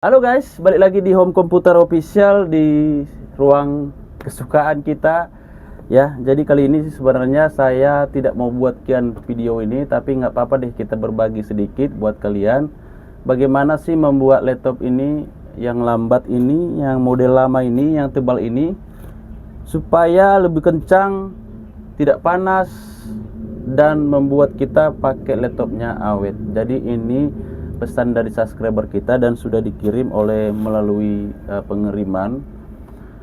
Halo guys, balik lagi di Home Computer Official di ruang kesukaan kita ya. Jadi kali ini sebenarnya saya tidak mau buatkan video ini, tapi nggak apa-apa deh, kita berbagi sedikit buat kalian bagaimana sih membuat laptop ini yang lambat ini, yang model lama ini, yang tebal ini, supaya lebih kencang, tidak panas, dan membuat kita pakai laptopnya awet. Jadi ini pesan dari subscriber kita dan sudah dikirim melalui pengiriman.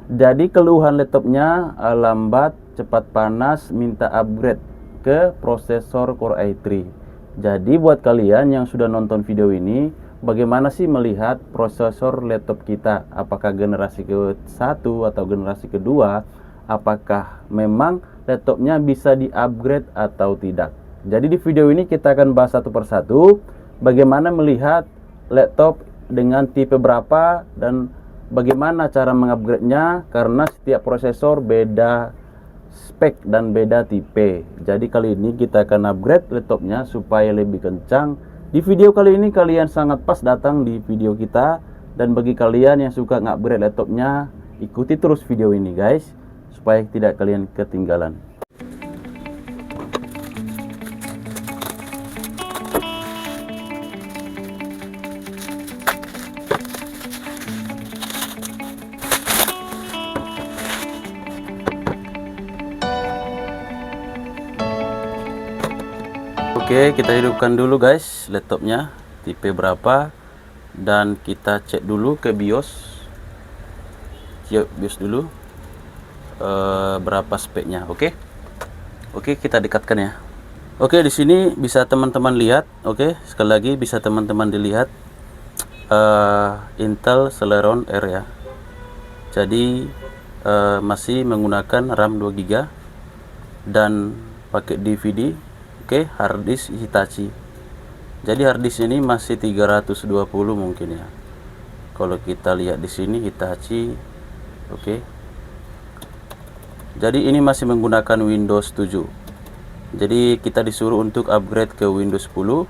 Jadi keluhan laptopnya lambat, cepat panas, minta upgrade ke prosesor Core i3. Jadi buat kalian yang sudah nonton video ini, bagaimana sih melihat prosesor laptop kita? Apakah generasi ke-1 atau generasi kedua? Apakah memang laptopnya bisa di-upgrade atau tidak? Jadi di video ini kita akan bahas satu persatu bagaimana melihat laptop dengan tipe berapa dan bagaimana cara mengupgrade-nya, karena setiap prosesor beda spek dan beda tipe. Jadi kali ini kita akan upgrade laptopnya supaya lebih kencang. Di video kali ini kalian sangat pas datang di video kita, dan bagi kalian yang suka ngupgrade laptopnya, ikuti terus video ini guys, supaya tidak kalian ketinggalan. Oke, kita hidupkan dulu guys laptopnya, tipe berapa, dan kita cek dulu ke BIOS. Yuk, BIOS dulu berapa speknya. Oke, kita dekatkan ya. Oke, di sini bisa teman-teman lihat. Oke, sekali lagi bisa teman-teman dilihat Intel Celeron R ya. Jadi masih menggunakan RAM 2 GB dan pakai DVD. Oke, harddisk Hitachi. Jadi harddisk ini masih 320 mungkin ya. Kalau kita lihat di sini Hitachi. Oke. Jadi ini masih menggunakan Windows 7. Jadi kita disuruh untuk upgrade ke Windows 10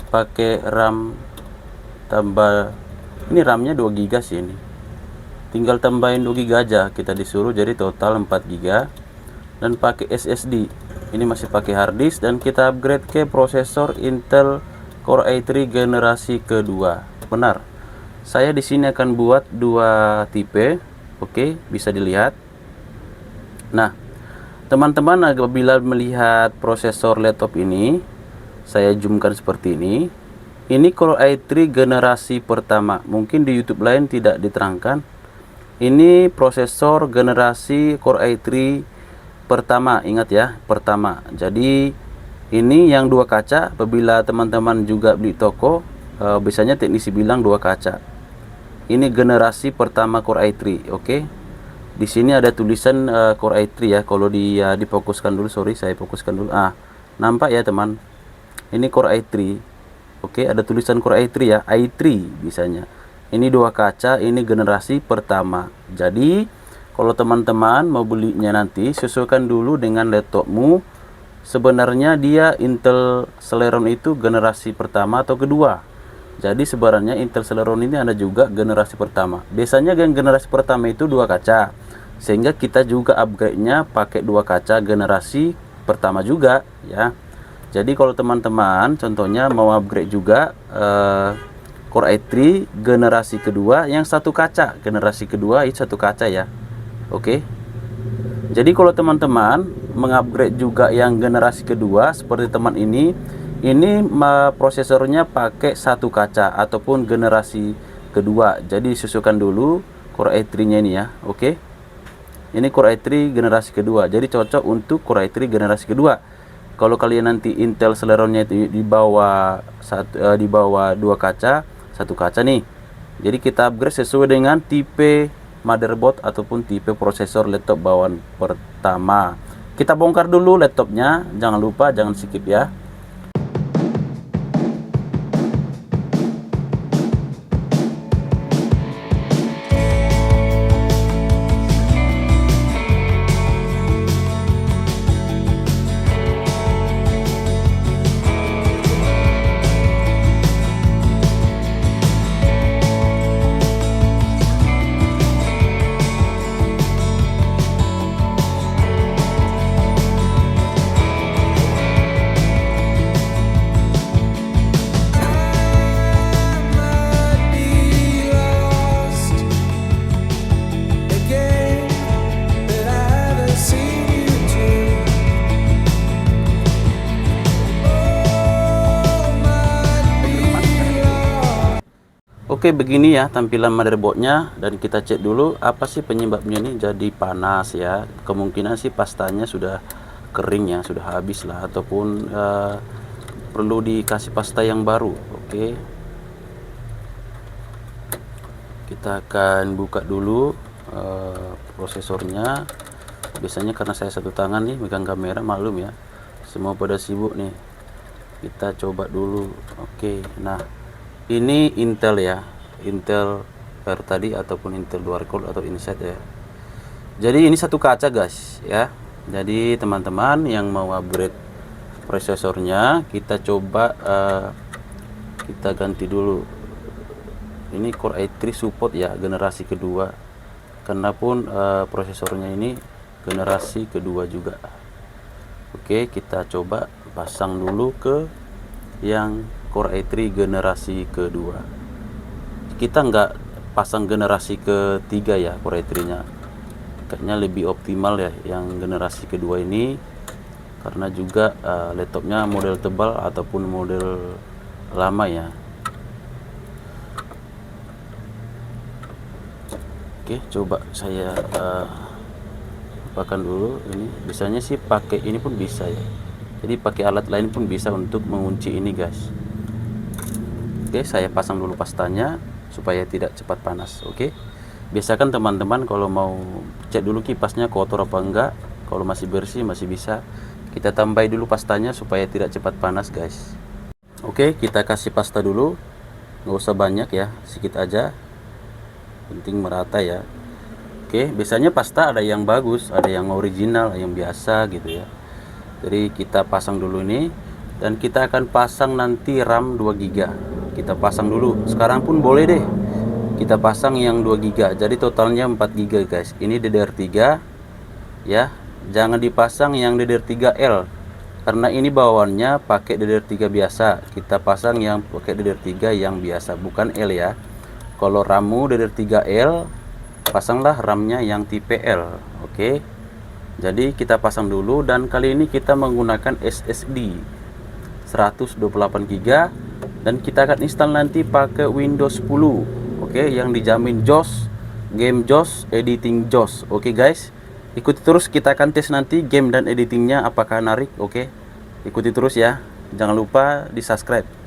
pakai RAM tambah, ini RAM-nya 2 GB sih ini. Tinggal tambahin 2 GB aja kita disuruh, jadi total 4 GB, dan pakai SSD. Ini masih pakai harddisk, dan kita upgrade ke prosesor Intel Core i3 generasi kedua. Benar. Saya di sini akan buat dua tipe. Oke, bisa dilihat. Nah, teman-teman apabila melihat prosesor laptop ini, saya zoomkan seperti ini. Ini Core i3 generasi pertama. Mungkin di YouTube lain tidak diterangkan. Ini prosesor generasi Core i3 pertama, ingat ya, pertama. Jadi ini yang dua kaca. Apabila teman-teman juga beli toko, biasanya teknisi bilang dua kaca. Ini generasi pertama Core i3. Oke. Di sini ada tulisan Core i3 ya. Kalau dia difokuskan dulu, sorry, saya fokuskan dulu. Nampak ya teman. Ini Core i3. Oke, ada tulisan Core i3 ya, i3 biasanya. Ini dua kaca, ini generasi pertama. Jadi kalau teman-teman mau belinya nanti, sesuaikan dulu dengan laptopmu. Sebenarnya dia Intel Celeron itu generasi pertama atau kedua. Jadi sebenarnya Intel Celeron ini ada juga generasi pertama. Biasanya yang generasi pertama itu dua kaca, sehingga kita juga upgrade-nya pakai dua kaca generasi pertama juga ya. Jadi kalau teman-teman contohnya mau upgrade juga Core i3 generasi kedua, yang satu kaca, generasi kedua itu satu kaca ya. Oke. Jadi kalau teman-teman mengupgrade juga yang generasi kedua seperti teman ini prosesornya pakai satu kaca ataupun generasi kedua. Jadi sesuaikan dulu Core i3-nya ini ya. Oke. Ini Core i3 generasi kedua. Jadi cocok untuk Core i3 generasi kedua. Kalau kalian nanti Intel Celeron-nya itu di bawah dua kaca, satu kaca nih. Jadi kita upgrade sesuai dengan tipe motherboard ataupun tipe prosesor laptop bawaan pertama. Kita bongkar dulu laptopnya, jangan lupa, jangan skip ya. Oke, begini ya tampilan motherboardnya, dan kita cek dulu apa sih penyebabnya ini jadi panas ya. Kemungkinan sih pastanya sudah kering ya, sudah habis lah, ataupun perlu dikasih pasta yang baru. Oke, kita akan buka dulu prosesornya. Biasanya karena saya satu tangan nih megang kamera, maklum ya, semua pada sibuk nih. Kita coba dulu. Oke, nah ini Intel ya, Intel R tadi, ataupun Intel dual core atau Insight ya. Jadi ini satu kaca guys ya. Jadi teman-teman yang mau upgrade prosesornya, kita coba kita ganti dulu. Ini Core i3 support ya, generasi kedua. Karena pun prosesornya ini generasi kedua juga. Oke, kita coba pasang dulu ke yang Core i3 generasi kedua. Kita nggak pasang generasi ketiga ya, Core i3 nya kayaknya lebih optimal ya yang generasi kedua ini, karena juga laptopnya model tebal ataupun model lama ya. Oke, coba saya lupakan dulu ini. Biasanya sih pakai ini pun bisa ya, jadi pakai alat lain pun bisa untuk mengunci ini guys. Oke, saya pasang dulu pastanya supaya tidak cepat panas. Oke, biasakan teman-teman kalau mau cek dulu kipasnya kotor apa enggak. Kalau masih bersih masih bisa kita tambahin dulu pastanya supaya tidak cepat panas guys. Oke, kita kasih pasta dulu, nggak usah banyak ya, sedikit aja, penting merata ya. Oke, biasanya pasta ada yang bagus, ada yang original, ada yang biasa gitu ya. Jadi kita pasang dulu ini, dan kita akan pasang nanti RAM 2 GB. Kita pasang dulu sekarang pun boleh deh, kita pasang yang 2 GB, jadi totalnya 4 GB guys. Ini DDR3 ya, jangan dipasang yang DDR3L karena ini bawaannya pakai DDR3 biasa. Kita pasang yang pakai DDR3 yang biasa, bukan L ya. Kalau RAMmu DDR3L, pasanglah RAM-nya yang tipe L. Oke, jadi kita pasang dulu, dan kali ini kita menggunakan SSD 128 GB, dan kita akan install nanti pakai Windows 10. Oke, yang dijamin JOS, game JOS, editing JOS. Oke guys, ikuti terus, kita akan tes nanti game dan editingnya apakah narik. Oke, ikuti terus ya, jangan lupa di subscribe.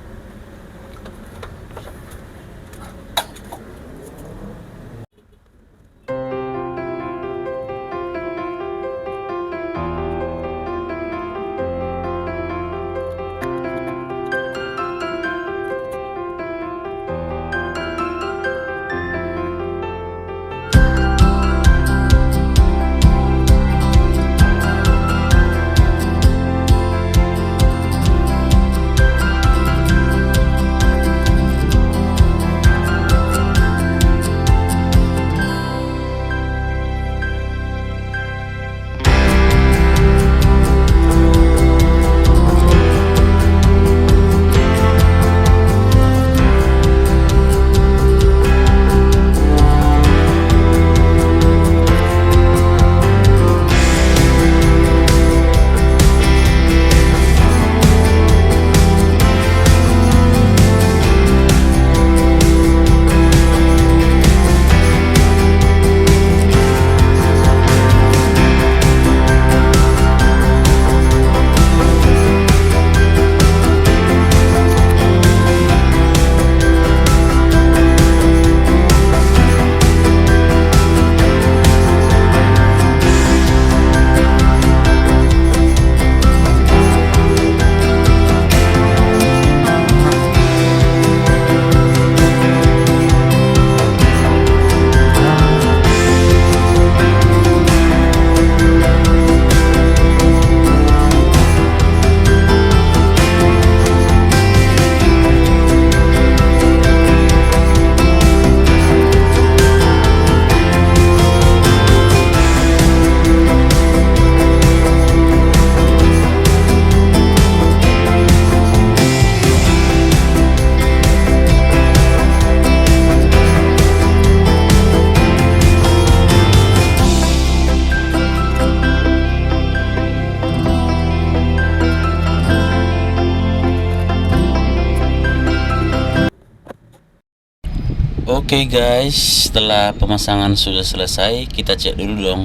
Oke guys, setelah pemasangan sudah selesai, kita cek dulu dong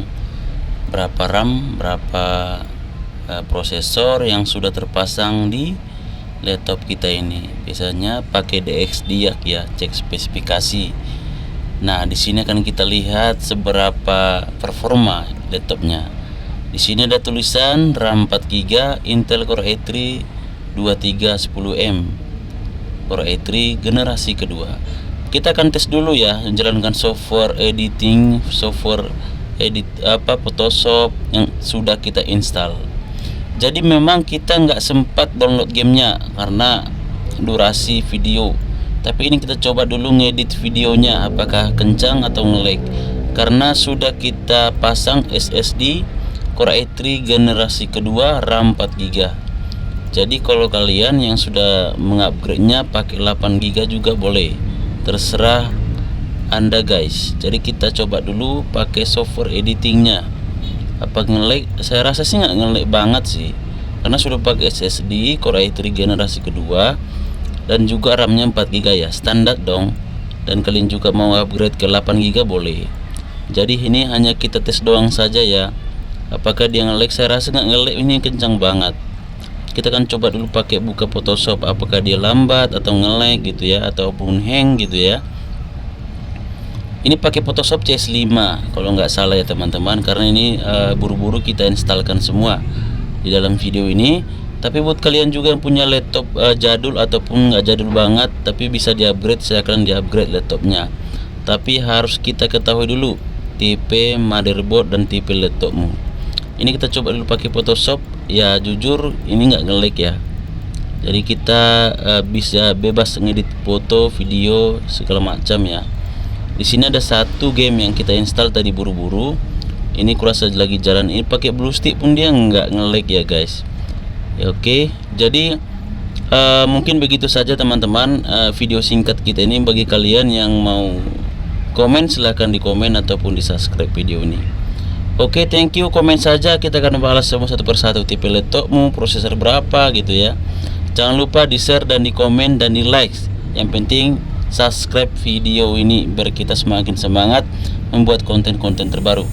berapa RAM, berapa prosesor yang sudah terpasang di laptop kita ini. Biasanya pakai DXDIAC ya, cek spesifikasi. Nah, di sini akan kita lihat seberapa performa laptopnya. Di sini ada tulisan RAM 4GB Intel Core i3 2310M, Core i3 generasi kedua. Kita akan tes dulu ya, menjalankan software editing, software edit Photoshop yang sudah kita install. Jadi memang kita nggak sempat download gamenya karena durasi video. Tapi ini kita coba dulu ngedit videonya, apakah kencang atau nge-lag. Karena sudah kita pasang SSD Core i3 generasi kedua RAM 4GB. Jadi kalau kalian yang sudah mengupgrade-nya pakai 8GB juga boleh, terserah Anda guys. Jadi kita coba dulu pakai software editingnya. Apa nge-lag? Saya rasa sih nggak nge-lag banget sih, karena sudah pakai SSD Core i3 generasi kedua dan juga RAM-nya 4GB ya, standar dong. Dan kalian juga mau upgrade ke 8GB boleh. Jadi ini hanya kita tes doang saja ya, apakah dia nge-lag. Saya rasa nggak nge-lag, ini kencang banget. Kita akan coba dulu pakai buka Photoshop, apakah dia lambat atau nge-lag gitu ya, ataupun hang gitu ya. Ini pakai Photoshop CS5 kalau nggak salah ya teman-teman, karena ini buru-buru kita instalkan semua di dalam video ini. Tapi buat kalian juga yang punya laptop jadul ataupun nggak jadul banget tapi bisa di-upgrade, saya akan di-upgrade laptopnya. Tapi harus kita ketahui dulu tipe motherboard dan tipe laptopmu. Ini kita coba dulu pakai Photoshop. Ya jujur ini nggak nge-lag ya. Jadi kita bisa bebas ngedit foto, video, segala macam ya. Di sini ada satu game yang kita install tadi buru-buru. Ini kurasa lagi jalan. Ini pakai BlueStick pun dia nggak nge-lag ya guys. Ya, oke, jadi mungkin begitu saja teman-teman video singkat kita ini. Bagi kalian yang mau komen silahkan di komen ataupun di subscribe video ini. Oke, thank you, komen saja, kita akan balas semua satu persatu, tipe laptopmu, prosesor berapa gitu ya. Jangan lupa di share dan di komen dan di like. Yang penting subscribe video ini biar kita semakin semangat membuat konten-konten terbaru.